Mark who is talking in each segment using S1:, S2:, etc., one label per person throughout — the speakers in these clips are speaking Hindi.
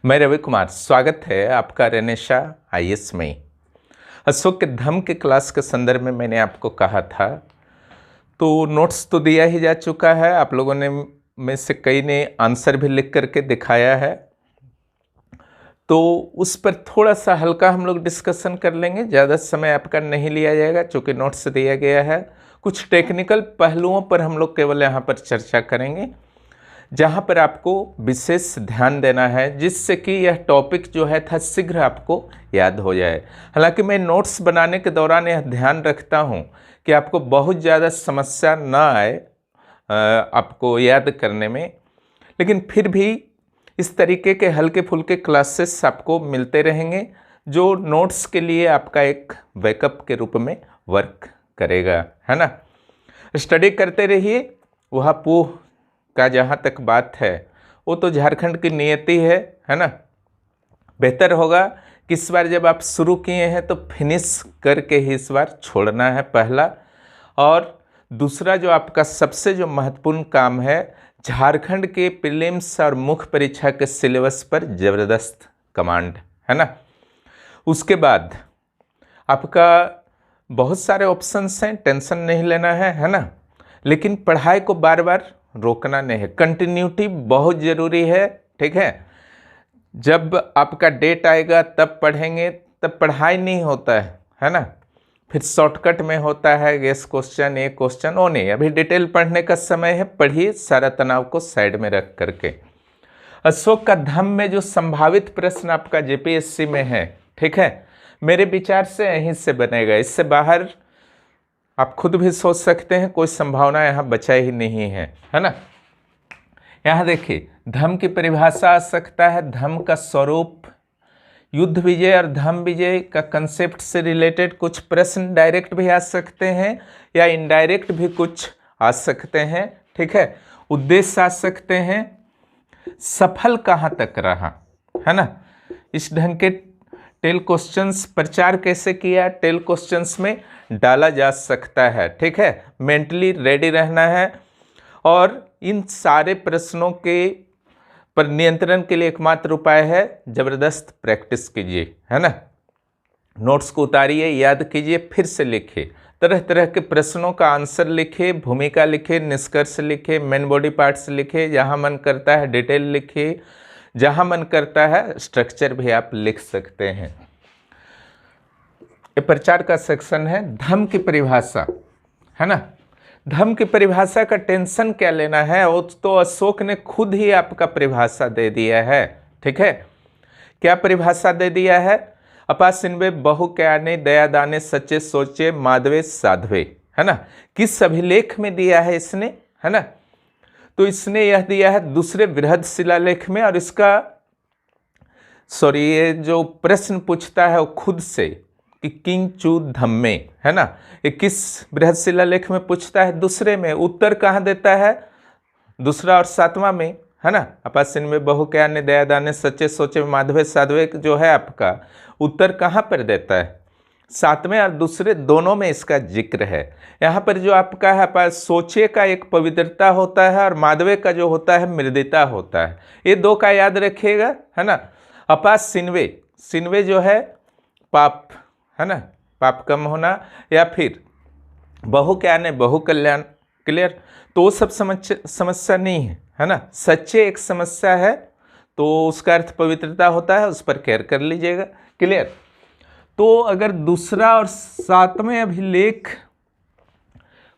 S1: मैं रवि कुमार, स्वागत है आपका रेनेशा आईएएस में। अशोक के धम्म के क्लास के संदर्भ में मैंने आपको कहा था, तो नोट्स तो दिया ही जा चुका है। आप लोगों ने में से कई ने आंसर भी लिख करके दिखाया है, तो उस पर थोड़ा सा हल्का हम लोग डिस्कशन कर लेंगे। ज़्यादा समय आपका नहीं लिया जाएगा चूँकि नोट्स दिया गया है। कुछ टेक्निकल पहलुओं पर हम लोग केवल यहाँ पर चर्चा करेंगे, जहाँ पर आपको विशेष ध्यान देना है, जिससे कि यह टॉपिक जो है था शीघ्र आपको याद हो जाए। हालांकि मैं नोट्स बनाने के दौरान यह ध्यान रखता हूँ कि आपको बहुत ज़्यादा समस्या ना आए आपको याद करने में, लेकिन फिर भी इस तरीके के हल्के फुल्के क्लासेस आपको मिलते रहेंगे, जो नोट्स के लिए आपका एक बैकअप के रूप में वर्क करेगा, है ना। स्टडी करते रहिए। वह पूह का जहाँ तक बात है, वो तो झारखंड की नियति है ना। बेहतर होगा कि इस बार जब आप शुरू किए हैं तो फिनिश करके ही इस बार छोड़ना है, पहला। और दूसरा जो आपका सबसे जो महत्वपूर्ण काम है, झारखंड के प्रीलिम्स और मुख्य परीक्षा के सिलेबस पर ज़बरदस्त कमांड, है ना। उसके बाद आपका बहुत सारे ऑप्शंस हैं, टेंशन नहीं लेना है ना। लेकिन पढ़ाई को बार बार रोकना नहीं है, कंटिन्यूटी बहुत ज़रूरी है, ठीक है। जब आपका डेट आएगा तब पढ़ेंगे, तब पढ़ाई नहीं होता है ना। फिर शॉर्टकट में होता है गेस क्वेश्चन, ये क्वेश्चन, वो नहीं। अभी डिटेल पढ़ने का समय है, पढ़िए सारा तनाव को साइड में रख करके। अशोक का धम्म में जो संभावित प्रश्न आपका जेपीएससी में है, ठीक है, मेरे विचार से यहीं से बनेगा। इससे बाहर आप खुद भी सोच सकते हैं, कोई संभावना यहाँ बचा ही नहीं है ना। यहाँ देखिए, धम्म की परिभाषा आ सकता है, धम्म का स्वरूप, युद्ध विजय और धम्म विजय का कंसेप्ट से रिलेटेड कुछ प्रश्न डायरेक्ट भी आ सकते हैं या इनडायरेक्ट भी कुछ आ सकते हैं, ठीक है। उद्देश्य आ सकते हैं, सफल कहाँ तक रहा, है ना। इस ढंग के टेल क्वेश्चंस, प्रचार कैसे किया, टेल क्वेश्चंस में डाला जा सकता है, ठीक है। मेंटली रेडी रहना है। और इन सारे प्रश्नों के पर नियंत्रण के लिए एकमात्र उपाय है, ज़बरदस्त प्रैक्टिस कीजिए, है ना। नोट्स को उतारिए, याद कीजिए, फिर से लिखिए, तरह तरह के प्रश्नों का आंसर लिखिए, भूमिका लिखिए, निष्कर्ष लिखिए, मेन बॉडी पार्ट्स लिखिए, जहाँ मन करता है डिटेल लिखिए, जहाँ मन करता है स्ट्रक्चर भी आप लिख सकते हैं। ये प्रचार का सेक्शन है। धम्म की परिभाषा, है ना। धम्म की परिभाषा का टेंशन क्या लेना है, वो तो अशोक ने खुद ही आपका परिभाषा दे दिया है, ठीक है। क्या परिभाषा दे दिया है? अपासिन्वे बहु ज्ञाने दया दाने सच्चे सोचे माधवे साधवे, है ना। किस अभिलेख में दिया है इसने, है ना। तो इसने यह दिया है दूसरे बृहद शिलालेख में। और इसका ये जो प्रश्न पूछता है वो खुद से कि किंग चू धम्मे, है ना, ये किस बृहद शिलालेख में पूछता है? दूसरे में। उत्तर कहाँ देता है? दूसरा और सातवां में, है ना। अपासिन्वे बहु ज्ञाने दया दाने सच्चे सोचे माधवे साधवे जो है आपका उत्तर कहाँ पर देता है? सातवें और दूसरे दोनों में इसका जिक्र है। यहाँ पर जो आपका है सोचे का एक पवित्रता होता है और माधवे का जो होता है मृदिता होता है। ये दो का याद रखिएगा, है ना। अपासिन्वे, सिन्वे जो है पाप, है ना, पाप कम होना, या फिर बहु ज्ञाने बहु कल्याण, क्लियर। तो वो सब समस्या नहीं है ना। सच्चे एक समस्या है, तो उसका अर्थ पवित्रता होता है, उस पर केयर कर लीजिएगा, क्लियर। तो अगर दूसरा और सातवें अभिलेख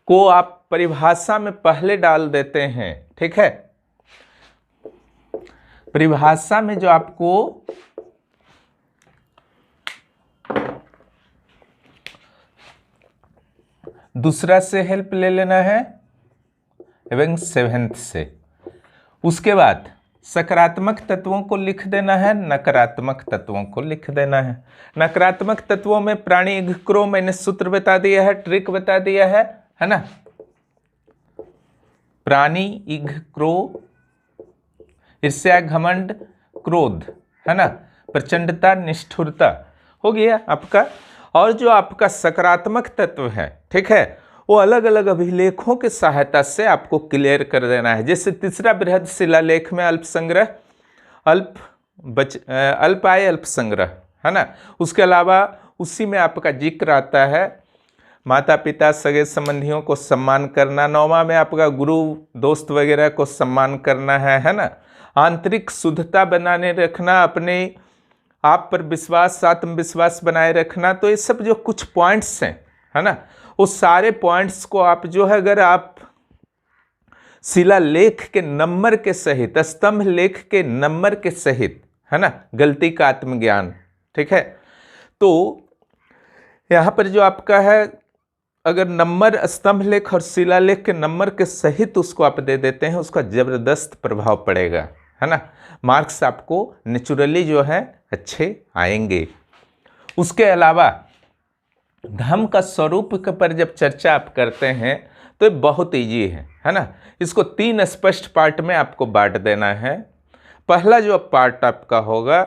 S1: को आप परिभाषा में पहले डाल देते हैं, ठीक है, परिभाषा में जो आपको दूसरा से हेल्प ले लेना है एवं सेवेंथ से। उसके बाद सकारात्मक तत्वों को लिख देना है, नकारात्मक तत्वों को लिख देना है। नकारात्मक तत्वों में प्राणी इघ क्रो, मैंने सूत्र बता दिया है, ट्रिक बता दिया है ना। प्राणी इघ क्रो, ईर्ष्या घमंड क्रोध, है ना, प्रचंडता निष्ठुरता, हो गया आपका। और जो आपका सकारात्मक तत्व है, ठीक है, वो अलग अलग अभिलेखों की सहायता से आपको क्लियर कर देना है। जैसे तीसरा बृहद शिलालेख में अल्प संग्रह, अल्प अल्प आय अल्प संग्रह, है ना। उसके अलावा उसी में आपका जिक्र आता है माता पिता सगे संबंधियों को सम्मान करना। 9वां में आपका गुरु दोस्त वगैरह को सम्मान करना है ना। आंतरिक शुद्धता बनाने रखना, अपने आप पर विश्वास, आत्मविश्वास बनाए रखना। तो ये सब जो कुछ पॉइंट्स हैं, है ना, वो सारे पॉइंट्स को आप जो है अगर आप शिलालेख के नंबर के सहित, स्तंभ लेख के नंबर के सहित, है ना, गलती का आत्मज्ञान, ठीक है। तो यहाँ पर जो आपका है अगर नंबर स्तंभ लेख और शिलालेख के नंबर के सहित उसको आप दे देते हैं, उसका जबरदस्त प्रभाव पड़ेगा, है ना। मार्क्स आपको नेचुरली जो है अच्छे आएंगे। उसके अलावा धम्म का स्वरूप के पर जब चर्चा आप करते हैं तो ये बहुत ईजी है ना। इसको 3 स्पष्ट पार्ट में आपको बांट देना है। पहला जो पार्ट आपका होगा,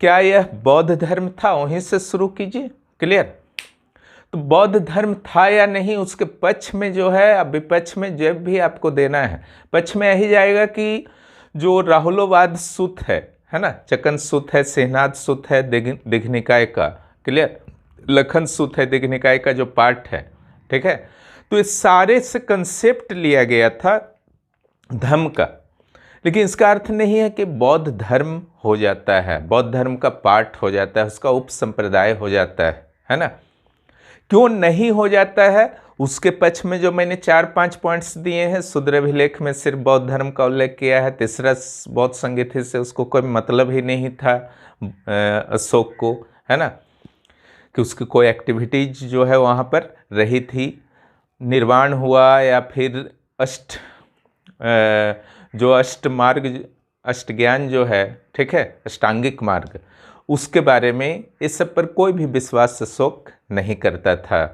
S1: क्या यह बौद्ध धर्म था, वहीं से शुरू कीजिए। क्लियर। तो बौद्ध धर्म था या नहीं, उसके पक्ष में जो है, अब विपक्ष में जब भी आपको देना है, पक्ष में यही जाएगा कि जो राहुलोवाद सूत है ना, चकन सूत है, सेहनाद सूत है दीघनिकाय का। क्लियर। लखन सूत है दीघनिकाय का जो पार्ट है, ठीक है। तो इस सारे से कंसेप्ट लिया गया था धम्म का, लेकिन इसका अर्थ नहीं है कि बौद्ध धर्म हो जाता है, बौद्ध धर्म का पार्ट हो जाता है, उसका उप संप्रदाय हो जाता है ना। क्यों नहीं हो जाता है, उसके पक्ष में जो मैंने 4-5 पॉइंट्स दिए हैं। शूद्राभिलेख में सिर्फ बौद्ध धर्म का उल्लेख किया है। तीसरा बौद्ध संगीति से उसको कोई मतलब ही नहीं था अशोक को, है ना, कि उसकी कोई एक्टिविटीज जो है वहाँ पर रही थी। निर्वाण हुआ या फिर अष्ट मार्ग, अष्ट ज्ञान जो है, ठीक है, अष्टांगिक मार्ग, उसके बारे में इस सब पर कोई भी विश्वास अशोक नहीं करता था।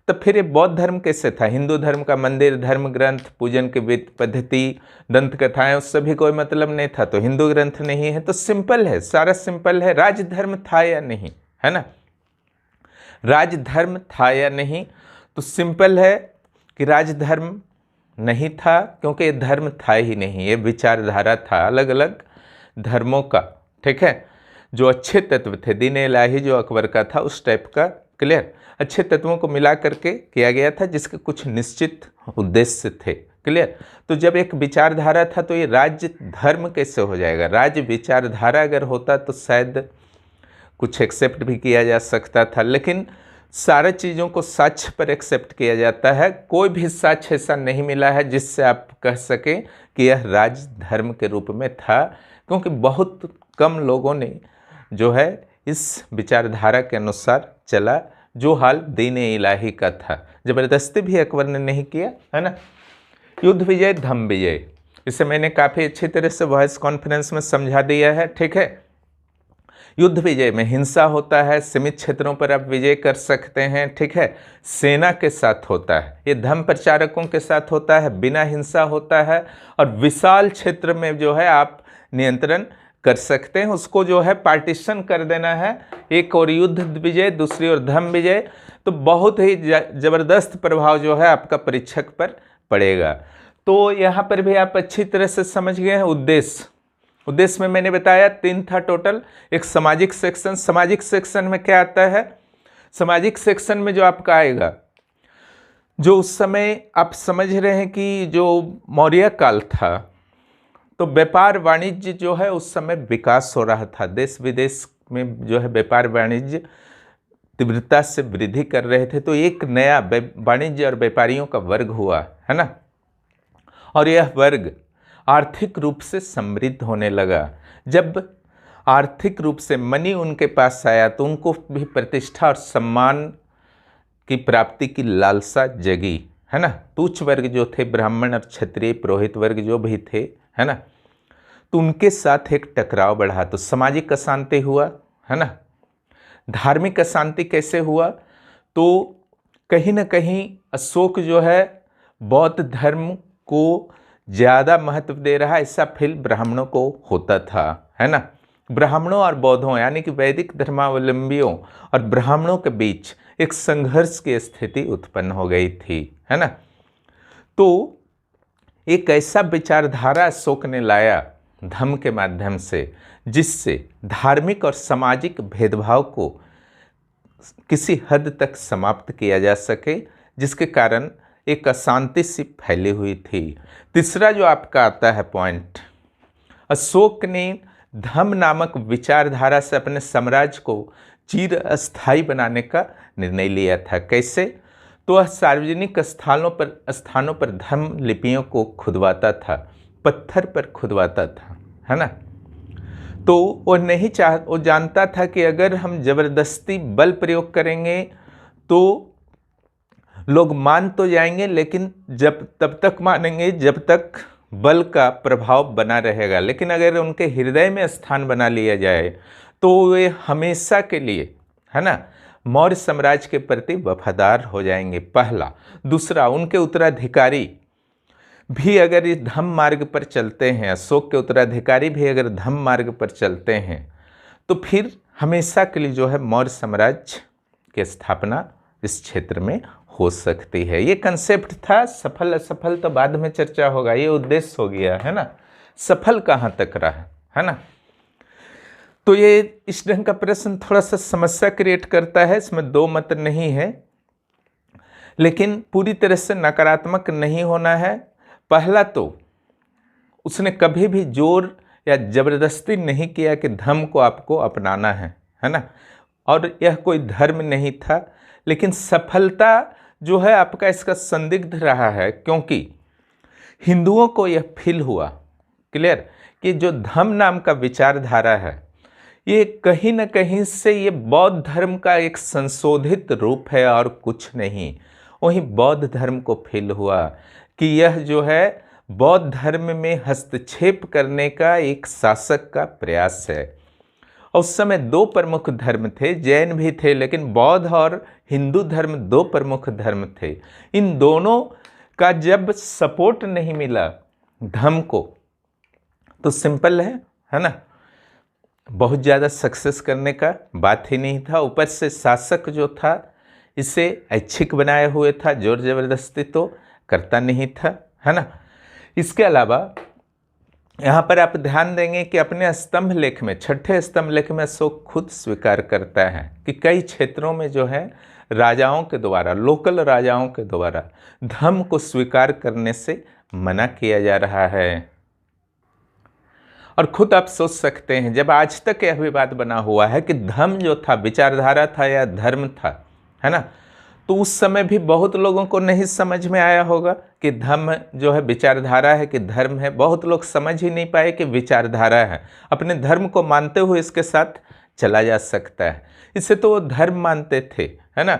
S1: तो फिर ये बौद्ध धर्म कैसे था? हिंदू धर्म का मंदिर, धर्म ग्रंथ, पूजन की विधि पद्धति, दंत कथाएं, उससे भी कोई मतलब नहीं था। तो हिंदू ग्रंथ नहीं है, तो सिंपल है, सारा सिंपल है। राजधर्म था या नहीं, है ना, राजधर्म था या नहीं, तो सिंपल है कि राजधर्म नहीं था, क्योंकि ये धर्म था ही नहीं, ये विचारधारा था अलग अलग धर्मों का, ठीक है, जो अच्छे तत्व थे। दीन इलाही जो अकबर का था उस टाइप का। क्लियर। अच्छे तत्वों को मिला करके किया गया था, जिसके कुछ निश्चित उद्देश्य थे। क्लियर। तो जब एक विचारधारा था, तो ये राज्य धर्म कैसे हो जाएगा? राज्य विचारधारा अगर होता तो शायद कुछ एक्सेप्ट भी किया जा सकता था, लेकिन सारे चीज़ों को साक्ष्य पर एक्सेप्ट किया जाता है। कोई भी साक्ष्य ऐसा नहीं मिला है जिससे आप कह सकें कि यह राज धर्म के रूप में था, क्योंकि बहुत कम लोगों ने जो है इस विचारधारा के अनुसार चला, जो हाल दीन इलाही का था। ज़बरदस्ती भी अकबर ने नहीं किया, है ना। युद्ध विजय धम्म विजय, इसे मैंने काफ़ी अच्छी तरह से वॉइस कॉन्फ्रेंस में समझा दिया है, ठीक है। युद्ध विजय में हिंसा होता है, सीमित क्षेत्रों पर आप विजय कर सकते हैं, ठीक है, सेना के साथ होता है। ये धर्म प्रचारकों के साथ होता है, बिना हिंसा होता है, और विशाल क्षेत्र में जो है आप नियंत्रण कर सकते हैं। उसको जो है पार्टीशन कर देना है, एक और युद्ध विजय, दूसरी ओर धम्म विजय। तो बहुत ही ज़बरदस्त प्रभाव जो है आपका परीक्षक पर पड़ेगा। तो यहाँ पर भी आप अच्छी तरह से समझ गए हैं। उद्देश्य में मैंने बताया 3 था टोटल। एक सामाजिक सेक्शन, सामाजिक सेक्शन में क्या आता है? सामाजिक सेक्शन में जो आपका आएगा, जो उस समय आप समझ रहे हैं कि जो मौर्य काल था, तो व्यापार वाणिज्य जो है उस समय विकास हो रहा था। देश विदेश में जो है व्यापार वाणिज्य तीव्रता से वृद्धि कर रहे थे। तो एक नया वाणिज्य और व्यापारियों का वर्ग हुआ, है ना, और यह वर्ग आर्थिक रूप से समृद्ध होने लगा। जब आर्थिक रूप से मनी उनके पास आया, तो उनको भी प्रतिष्ठा और सम्मान की प्राप्ति की लालसा जगी, है ना। तो उच्च वर्ग जो थे, ब्राह्मण और क्षत्रिय पुरोहित वर्ग जो भी थे, है ना, तो उनके साथ एक टकराव बढ़ा। तो सामाजिक अशांति हुआ, है ना। धार्मिक अशांति कैसे हुआ? तो कहीं ना कहीं अशोक जो है बौद्ध धर्म को ज़्यादा महत्व दे रहा है, ऐसा फील ब्राह्मणों को होता था, है ना। ब्राह्मणों और बौद्धों यानी कि वैदिक धर्मावलंबियों और ब्राह्मणों के बीच एक संघर्ष की स्थिति उत्पन्न हो गई थी, है ना। तो एक ऐसा विचारधारा अशोक ने लाया धम्म के माध्यम से, जिससे धार्मिक और सामाजिक भेदभाव को किसी हद तक समाप्त किया जा सके, जिसके कारण एक अशांति सी फैली हुई थी। तीसरा जो आपका आता है पॉइंट, अशोक ने धम्म नामक विचारधारा से अपने साम्राज्य को चिर अस्थायी बनाने का निर्णय लिया था। कैसे? तो वह सार्वजनिक स्थानों पर धम्म लिपियों को खुदवाता था, पत्थर पर खुदवाता था, है ना। तो वो जानता था कि अगर हम जबरदस्ती बल प्रयोग करेंगे तो लोग मान तो जाएंगे, लेकिन तब तक मानेंगे जब तक बल का प्रभाव बना रहेगा। लेकिन अगर उनके हृदय में स्थान बना लिया जाए तो वे हमेशा के लिए, है ना, मौर्य साम्राज्य के प्रति वफादार हो जाएंगे, पहला। दूसरा, उनके उत्तराधिकारी भी अगर इस धम्म मार्ग पर चलते हैं, अशोक के उत्तराधिकारी भी अगर धम्म मार्ग पर चलते हैं, तो फिर हमेशा के लिए जो है मौर्य साम्राज्य की स्थापना इस क्षेत्र में हो सकती है। ये कंसेप्ट था। सफल असफल तो बाद में चर्चा होगा, ये उद्देश्य हो गया, है ना। सफल कहाँ तक रहा, है ना। तो ये इस ढंग का प्रश्न थोड़ा सा समस्या क्रिएट करता है। इसमें दो मत नहीं है, लेकिन पूरी तरह से नकारात्मक नहीं होना है। पहला, तो उसने कभी भी जोर या जबरदस्ती नहीं किया कि धर्म को आपको अपनाना है ना, और यह कोई धर्म नहीं था। लेकिन सफलता जो है आपका इसका संदिग्ध रहा है, क्योंकि हिंदुओं को यह फील हुआ, क्लियर, कि जो धम्म नाम का विचारधारा है ये कहीं न कहीं से ये बौद्ध धर्म का एक संशोधित रूप है और कुछ नहीं। वहीं बौद्ध धर्म को फील हुआ कि यह जो है बौद्ध धर्म में हस्तक्षेप करने का एक शासक का प्रयास है। उस समय दो प्रमुख धर्म थे, जैन भी थे, लेकिन बौद्ध और हिंदू धर्म दो प्रमुख धर्म थे। इन दोनों का जब सपोर्ट नहीं मिला धर्म को, तो सिंपल है ना, बहुत ज़्यादा सक्सेस करने का बात ही नहीं था। ऊपर से शासक जो था इसे ऐच्छिक बनाए हुए था, जोर जबरदस्ती तो करता नहीं था, है ना। इसके अलावा यहाँ पर आप ध्यान देंगे कि अपने स्तंभ लेख में, छठे स्तंभ लेख में अशोक खुद स्वीकार करता है कि कई क्षेत्रों में जो है राजाओं के द्वारा, लोकल राजाओं के द्वारा धर्म को स्वीकार करने से मना किया जा रहा है। और खुद आप सोच सकते हैं, जब आज तक यह विवाद बना हुआ है कि धर्म जो था विचारधारा था या धर्म था, है ना, तो उस समय भी बहुत लोगों को नहीं समझ में आया होगा कि धर्म जो है विचारधारा है कि धर्म है। बहुत लोग समझ ही नहीं पाए कि विचारधारा है। अपने धर्म को मानते हुए इसके साथ चला जा सकता है, इससे तो वो धर्म मानते थे, है ना।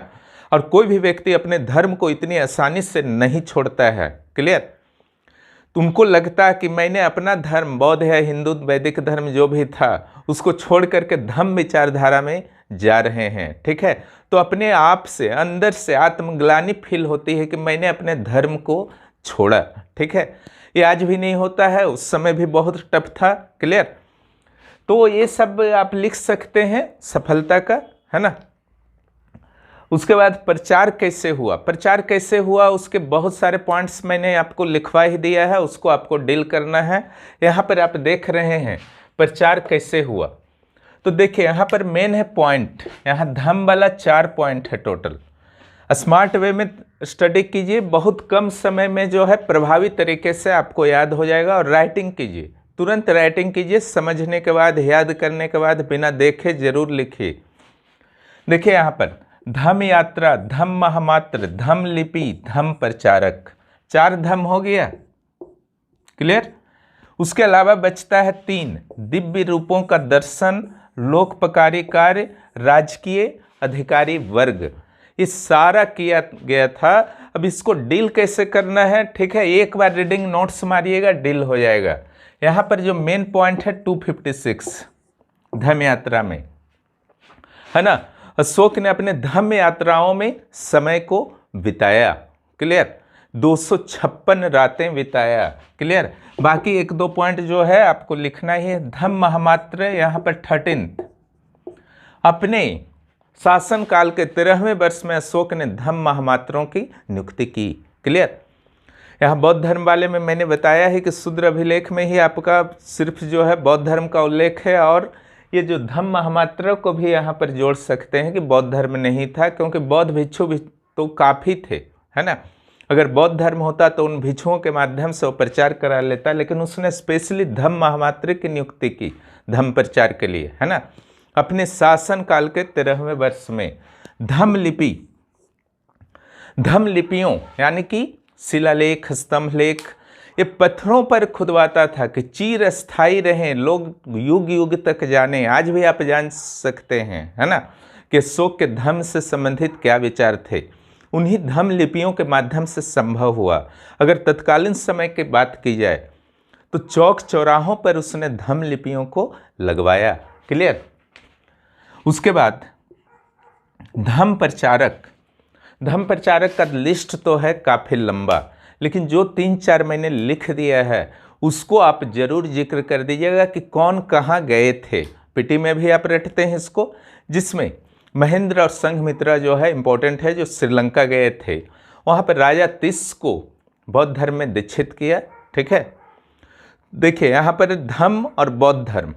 S1: और कोई भी व्यक्ति अपने धर्म को इतनी आसानी से नहीं छोड़ता है, क्लियर। तो उनको लगता है कि मैंने अपना धर्म, बौद्ध या हिंदू वैदिक धर्म जो भी था, उसको छोड़ करके धम्म विचारधारा में जा रहे हैं, ठीक है। तो अपने आप से, अंदर से आत्मग्लानि फील होती है कि मैंने अपने धर्म को छोड़ा, ठीक है। ये आज भी नहीं होता है, उस समय भी बहुत टफ था, क्लियर। तो ये सब आप लिख सकते हैं सफलता का, है ना। उसके बाद प्रचार कैसे हुआ, प्रचार कैसे हुआ उसके बहुत सारे पॉइंट्स मैंने आपको लिखवा ही दिया है, उसको आपको डील करना है। यहाँ पर आप देख रहे हैं प्रचार कैसे हुआ, तो देखिए यहाँ पर मेन है पॉइंट, यहाँ धम्म वाला 4 पॉइंट है टोटल। स्मार्ट वे में स्टडी कीजिए, बहुत कम समय में जो है प्रभावी तरीके से आपको याद हो जाएगा। और राइटिंग कीजिए, तुरंत राइटिंग कीजिए, समझने के बाद, याद करने के बाद बिना देखे जरूर लिखिए। देखिए यहाँ पर धम्म यात्रा, धम्म महामात्र, धम्म लिपि, धम्म प्रचारक, 4 धम्म हो गया, क्लियर। उसके अलावा बचता है 3 दिव्य रूपों का दर्शन, लोकपकारी कार्य, राजकीय अधिकारी वर्ग। ये सारा किया गया था। अब इसको डील कैसे करना है, ठीक है, एक बार रीडिंग नोट्स मारिएगा, डील हो जाएगा। यहाँ पर जो मेन पॉइंट है 256 धम्म यात्रा में, है ना, अशोक ने अपने धम्म यात्राओं में समय को बिताया, क्लियर, 256 रातें बिताया, क्लियर। बाकी 1-2 पॉइंट जो है आपको लिखना ही है। धम्म महामात्र यहाँ पर 13 अपने शासन काल के 13वें वर्ष में अशोक ने धम्म महामात्रों की नियुक्ति की, क्लियर। यहाँ बौद्ध धर्म वाले में मैंने बताया है कि शूद्र अभिलेख में ही आपका सिर्फ जो है बौद्ध धर्म का उल्लेख है, और ये जो धम्म महामात्र को भी यहाँ पर जोड़ सकते हैं कि बौद्ध धर्म नहीं था, क्योंकि बौद्ध भिक्षु भी तो काफ़ी थे, है ना। अगर बौद्ध धर्म होता तो उन भिक्षुओं के माध्यम से वो प्रचार करा लेता, लेकिन उसने स्पेशली धम्म महामात्र की नियुक्ति की धम्म प्रचार के लिए, है ना। अपने शासन काल के 13वें वर्ष में धम्म लिपियों यानी कि शिलालेख, स्तंभलेख, ये पत्थरों पर खुदवाता था कि चिर स्थायी रहें, लोग युग युग तक जाने। आज भी आप जान सकते हैं, है ना, कि अशोक के धम्म से संबंधित क्या विचार थे। उन्हीं धम्म लिपियों के माध्यम से संभव हुआ। अगर तत्कालीन समय की बात की जाए तो चौक चौराहों पर उसने धम्म लिपियों को लगवाया। क्लियर। उसके बाद धम्म प्रचारक का लिस्ट तो है काफ़ी लंबा, लेकिन जो 3-4 मैंने लिख दिया है उसको आप जरूर जिक्र कर दीजिएगा कि कौन कहाँ गए थे। पीटी में भी आप रटते हैं इसको, जिसमें महेंद्र और संघमित्रा जो है इंपॉर्टेंट है, जो श्रीलंका गए थे। वहाँ पर राजा तिस को बौद्ध धर्म में दीक्षित किया। ठीक है, देखिए यहाँ पर धम्म और बौद्ध धर्म,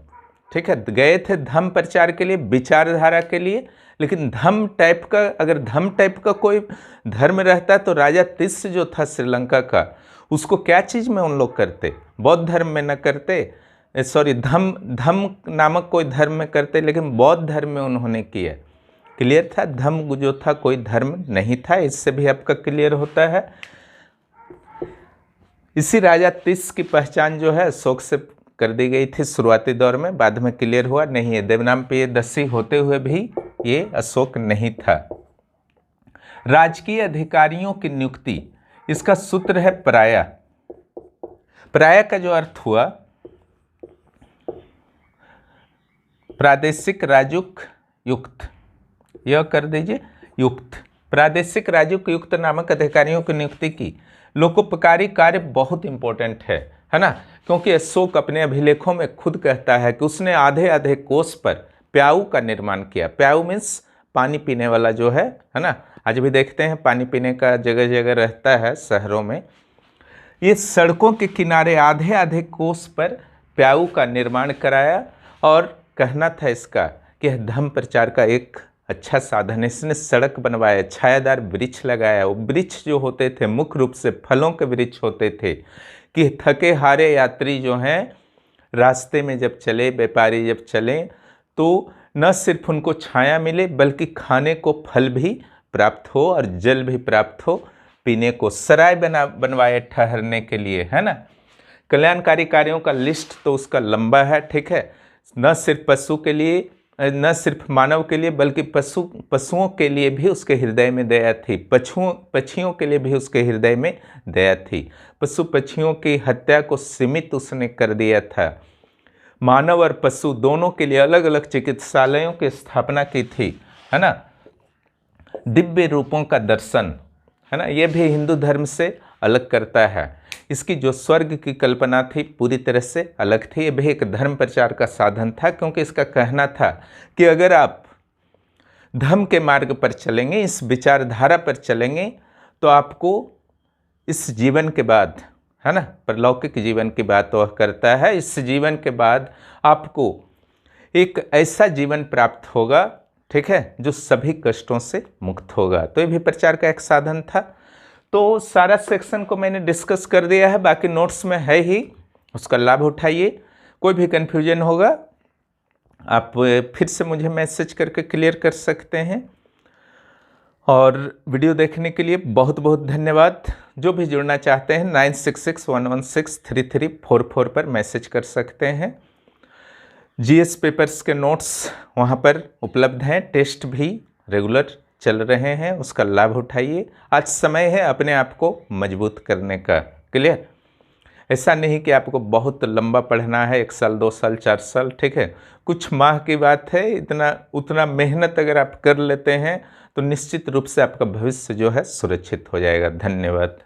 S1: ठीक है, गए थे धम्म प्रचार के लिए, विचारधारा के लिए। लेकिन धम्म टाइप का, अगर धम्म टाइप का कोई धर्म रहता तो राजा तिस जो था श्रीलंका का, उसको क्या चीज़ में उन लोग करते, बौद्ध धर्म में न करते, सॉरी धम्म नामक कोई धर्म में करते, लेकिन बौद्ध धर्म में उन्होंने किया। क्लियर था। धम्म जो था कोई धर्म नहीं था, इससे भी आपका क्लियर होता है। इसी राजा तिस की पहचान जो है अशोक से कर दी गई थी शुरुआती दौर में, बाद में क्लियर हुआ नहीं है। देवनागरी होते हुए भी ये अशोक नहीं था। राजकीय अधिकारियों की नियुक्ति, इसका सूत्र है पराया। पराया का जो अर्थ हुआ प्रादेशिक राजुक युक्त, यह कर दीजिए युक्त। प्रादेशिक राजुक युक्त नामक अधिकारियों की नियुक्ति की। लोकोपकारी कार्य बहुत इंपॉर्टेंट है ना, क्योंकि अशोक अपने अभिलेखों में खुद कहता है कि उसने आधे आधे कोस पर प्याऊ का निर्माण किया। प्याऊ मीन्स पानी पीने वाला जो है ना, आज भी देखते हैं पानी पीने का जगह जगह रहता है शहरों में। ये सड़कों के किनारे आधे आधे कोस पर प्याऊ का निर्माण कराया, और कहना था इसका कि यह धम्म प्रचार का एक अच्छा साधन है। इसने सड़क बनवाया, छायादार वृक्ष लगाया। वो वृक्ष जो होते थे मुख्य रूप से फलों के वृक्ष होते थे, कि थके हारे यात्री जो हैं रास्ते में जब चले, व्यापारी जब चलें, तो न सिर्फ उनको छाया मिले बल्कि खाने को फल भी प्राप्त हो और जल भी प्राप्त हो, पीने को। सराय बनवाए ठहरने के लिए, है ना। कल्याणकारी कार्यों का लिस्ट तो उसका लंबा है, ठीक है। न सिर्फ पशु के लिए, न सिर्फ मानव के लिए, बल्कि पशुओं के लिए भी उसके हृदय में दया थी। पक्षियों के लिए भी उसके हृदय में दया थी। पशु पक्षियों की हत्या को सीमित उसने कर दिया था। मानव और पशु दोनों के लिए अलग अलग चिकित्सालयों की स्थापना की थी, है ना। दिव्य रूपों का दर्शन, है ना, यह भी हिंदू धर्म से अलग करता है। इसकी जो स्वर्ग की कल्पना थी पूरी तरह से अलग थी। यह भी एक धर्म प्रचार का साधन था, क्योंकि इसका कहना था कि अगर आप धर्म के मार्ग पर चलेंगे, इस विचारधारा पर चलेंगे, तो आपको इस जीवन के बाद, है ना, परलौकिक जीवन की बात वह करता है, इस जीवन के बाद आपको एक ऐसा जीवन प्राप्त होगा, ठीक है, जो सभी कष्टों से मुक्त होगा। तो ये भी प्रचार का एक साधन था। तो सारा सेक्शन को मैंने डिस्कस कर दिया है, बाकी नोट्स में है ही, उसका लाभ उठाइए। कोई भी कन्फ्यूजन होगा आप फिर से मुझे मैसेज करके क्लियर कर सकते हैं। और वीडियो देखने के लिए बहुत बहुत धन्यवाद। जो भी जुड़ना चाहते हैं 9661163344 पर मैसेज कर सकते हैं। जीएस पेपर्स के नोट्स वहाँ पर उपलब्ध हैं, टेस्ट भी रेगुलर चल रहे हैं, उसका लाभ उठाइए। आज समय है अपने आप को मजबूत करने का। क्लियर। ऐसा नहीं कि आपको बहुत लंबा पढ़ना है, 1 साल 2 साल 4 साल, ठीक है, कुछ माह की बात है। उतना मेहनत अगर आप कर लेते हैं तो निश्चित रूप से आपका भविष्य जो है सुरक्षित हो जाएगा। धन्यवाद।